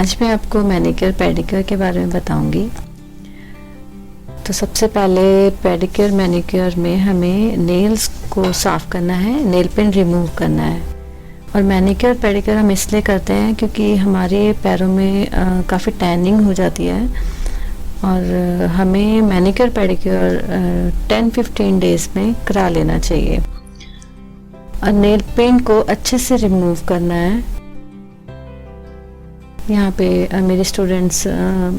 आज मैं आपको मैनिक्योर पेडिक्योर के बारे में बताऊंगी। तो सबसे पहले पेडिक्योर मैनिक्योर में हमें नेल्स को साफ़ करना है, नेल पेंट रिमूव करना है। और मैनिक्योर पेडिक्योर हम इसलिए करते हैं क्योंकि हमारे पैरों में काफ़ी टैनिंग हो जाती है और हमें मैनिक्योर पेडिक्योर 10-15 डेज़ में करा लेना चाहिए। और नेल पेंट को अच्छे से रिमूव करना है। यहाँ पे मेरे स्टूडेंट्स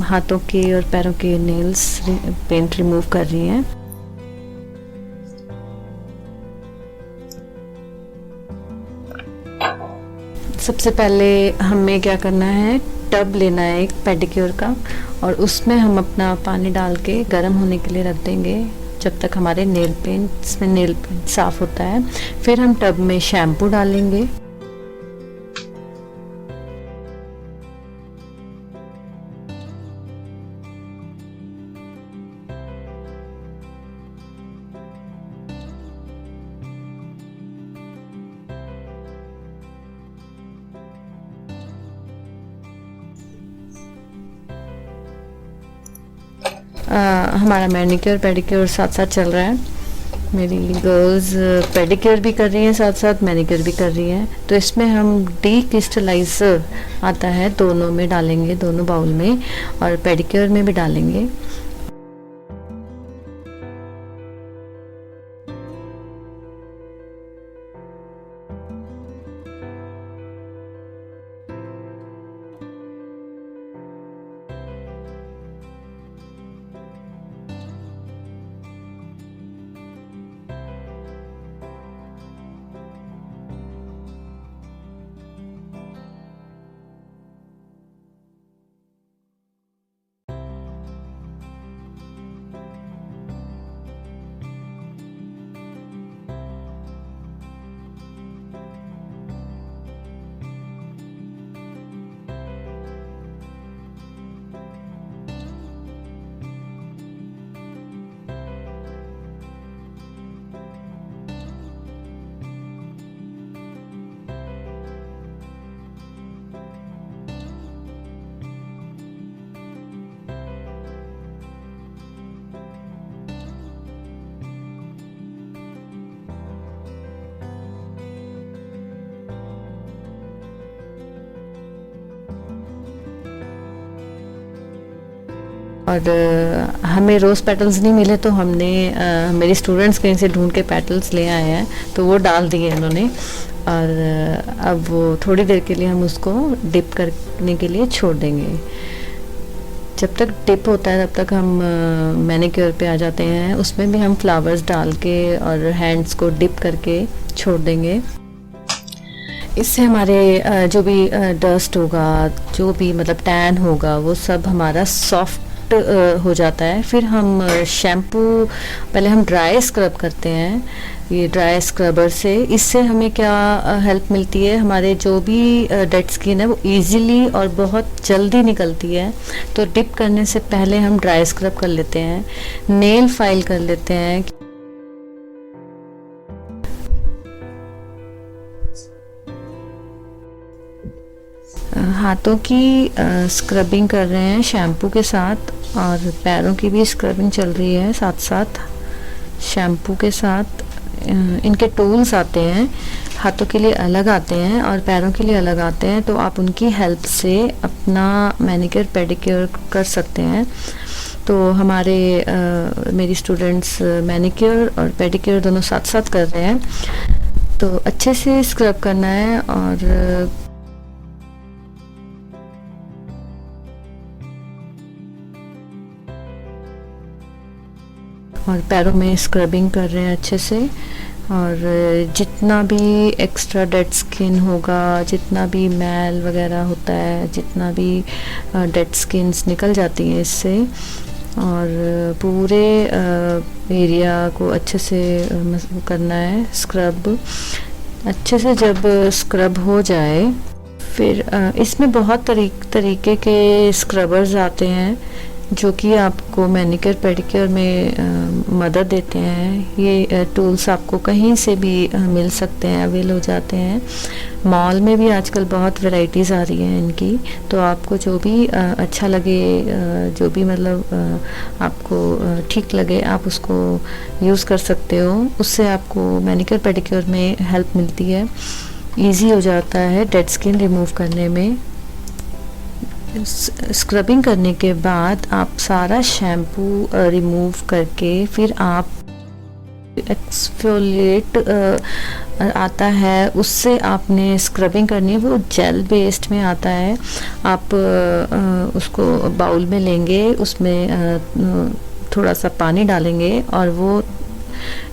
हाथों के और पैरों के नेल्स पेंट रिमूव कर रही हैं। सबसे पहले हमें क्या करना है, टब लेना है एक पेडिक्योर का और उसमें हम अपना पानी डाल के गर्म होने के लिए रख देंगे जब तक हमारे नेल पेंट साफ़ होता है। फिर हम टब में शैम्पू डालेंगे। हमारा मैनिक्योर पेडिक्योर साथ साथ चल रहा है। मेरी गर्ल्स पेडिक्योर भी कर रही हैं, साथ साथ मैनिक्योर भी कर रही हैं। तो इसमें हम डीक्रिस्टलाइजर आता है, दोनों में डालेंगे, दोनों बाउल में, और पेडिक्योर में भी डालेंगे। और हमें रोज़ पेटल्स नहीं मिले तो हमने मेरी स्टूडेंट्स कहीं से ढूंढ के पेटल्स ले आए हैं, तो वो डाल दिए उन्होंने। और अब वो थोड़ी देर के लिए हम उसको डिप करने के लिए छोड़ देंगे। जब तक डिप होता है तब तक हम मैनिक्योर पे आ जाते हैं। उसमें भी हम फ्लावर्स डाल के और हैंड्स को डिप करके छोड़ देंगे। इससे हमारे जो भी डस्ट होगा, जो भी मतलब टैन होगा, वो सब हमारा सॉफ्ट हो जाता है। फिर हम शैम्पू पहले हम ड्राई स्क्रब करते हैं, ये ड्राई स्क्रबर से। इससे हमें क्या हेल्प मिलती है, हमारे जो भी डेड स्किन है वो इजीली और बहुत जल्दी निकलती है। तो डिप करने से पहले हम ड्राई स्क्रब कर लेते हैं, नेल फाइल कर लेते हैं। हाथों की स्क्रबिंग कर रहे हैं शैम्पू के साथ और पैरों की भी स्क्रबिंग चल रही है साथ साथ शैम्पू के साथ। इनके टूल्स आते हैं, हाथों के लिए अलग आते हैं और पैरों के लिए अलग आते हैं, तो आप उनकी हेल्प से अपना मैनिक्योर पेडिक्योर कर सकते हैं। तो हमारे मेरी स्टूडेंट्स मैनिक्योर और पेडिक्योर दोनों साथ साथ कर रहे हैं। तो अच्छे से स्क्रब करना है और पैरों में स्क्रबिंग कर रहे हैं अच्छे से। और जितना भी एक्स्ट्रा डेड स्किन होगा, जितना भी मैल वगैरह होता है, जितना भी डेड स्किन्स निकल जाती हैं इससे, और पूरे एरिया को अच्छे से करना है स्क्रब। अच्छे से जब स्क्रब हो जाए फिर इसमें बहुत तरीके के स्क्रबर्स आते हैं जो कि आपको मैनिक्योर पेडिक्योर में मदद देते हैं। ये टूल्स आपको कहीं से भी मिल सकते हैं, अवेल हो जाते हैं। मॉल में भी आजकल बहुत वैरायटीज़ आ रही हैं इनकी, तो आपको जो भी अच्छा लगे, जो भी मतलब आपको ठीक लगे, आप उसको यूज़ कर सकते हो। उससे आपको मैनिक्योर पेडिक्योर में हेल्प मिलती है, इजी हो जाता है डेड स्किन रिमूव करने में। स्क्रबिंग करने के बाद आप सारा शैम्पू रिमूव करके फिर आप एक्सफोलिएट आता है, उससे आपने स्क्रबिंग करनी है। वो जेल बेस्ड में आता है। आप उसको बाउल में लेंगे, उसमें थोड़ा सा पानी डालेंगे और वो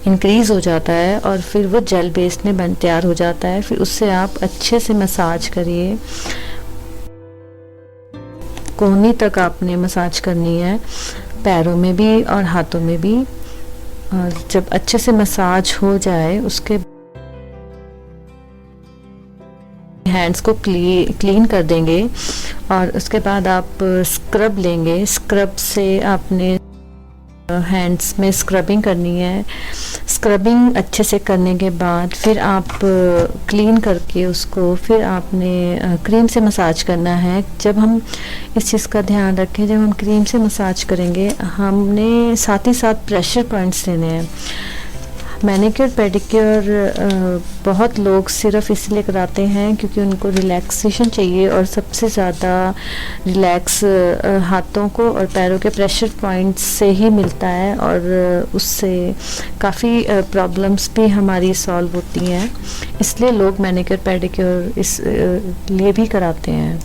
इंक्रीज़ हो जाता है और फिर वो जेल बेस्ड में तैयार हो जाता है। फिर उससे आप अच्छे से मसाज करिए, कोहनी तक आपने मसाज करनी है, पैरों में भी और हाथों में भी। और जब अच्छे से मसाज हो जाए उसके हैंड्स को क्लीन कर देंगे और उसके बाद आप स्क्रब लेंगे। स्क्रब से आपने हैंड्स में स्क्रबिंग करनी है। स्क्रबिंग अच्छे से करने के बाद फिर आप क्लीन करके उसको फिर आपने क्रीम से मसाज करना है। जब हम इस चीज़ का ध्यान रखें, जब हम क्रीम से मसाज करेंगे, हमने साथ ही साथ प्रेशर पॉइंट्स लेने हैं। मैनिक्योर पेडिक्योर बहुत लोग सिर्फ इसलिए कराते हैं क्योंकि उनको रिलैक्सेशन चाहिए, और सबसे ज़्यादा रिलैक्स हाथों को और पैरों के प्रेशर पॉइंट्स से ही मिलता है, और उससे काफ़ी प्रॉब्लम्स भी हमारी सॉल्व होती हैं। इसलिए लोग मैनिक्योर पेडिक्योर इस लिए भी कराते हैं।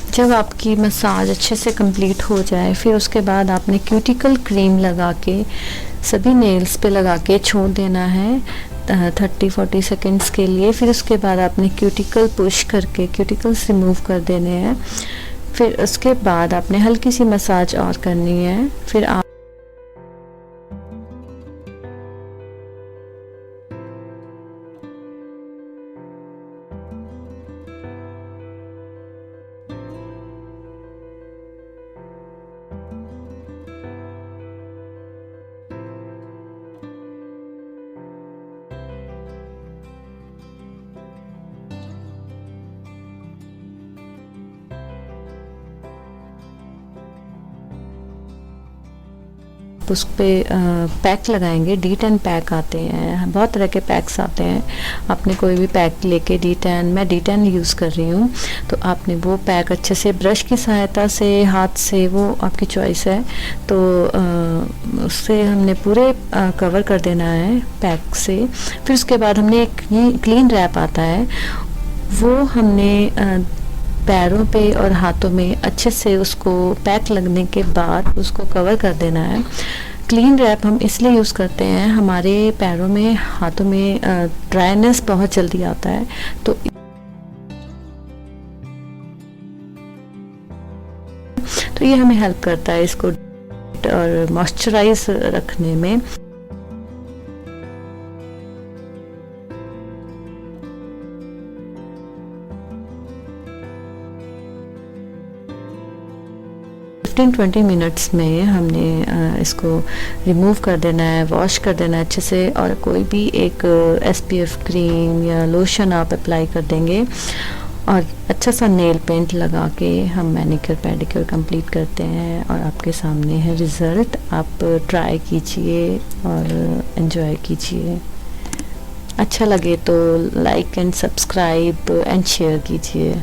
जब आपकी मसाज अच्छे से कंप्लीट हो जाए, फिर उसके बाद आपने क्यूटिकल क्रीम लगा के सभी नेल्स पे लगा के छोड़ देना है 30-40 सेकेंड्स के लिए। फिर उसके बाद आपने क्यूटिकल पुश करके क्यूटिकल्स रिमूव कर देने हैं। फिर उसके बाद आपने हल्की सी मसाज और करनी है। फिर आप आप उस पर पैक लगाएंगे, D10 पैक आते हैं, बहुत तरह के पैक्स आते हैं। आपने कोई भी पैक लेके D10, मैं D10 यूज़ कर रही हूँ, तो आपने वो पैक अच्छे से ब्रश की सहायता से, हाथ से, वो आपकी चॉइस है, तो उससे हमने पूरे कवर कर देना है पैक से। फिर उसके बाद हमने एक क्लीन रैप आता है, वो हमने पैरों पे और हाथों में अच्छे से उसको पैक लगने के बाद उसको कवर कर देना है। क्लीन रैप हम इसलिए यूज़ करते हैं, हमारे पैरों में, हाथों में ड्राइनेस बहुत जल्दी आता है, तो ये हमें हेल्प करता है इसको और मॉइस्चराइज रखने में। 15-20 मिनट्स में हमने इसको रिमूव कर देना है, वॉश कर देना है अच्छे से, और कोई भी एक SPF क्रीम या लोशन आप अप्लाई कर देंगे और अच्छा सा नेल पेंट लगा के हम मैनिक्योर पेडिक्योर कंप्लीट करते हैं, और आपके सामने है रिज़ल्ट। आप ट्राई कीजिए और एंजॉय कीजिए। अच्छा लगे तो like and subscribe and share कीजिए।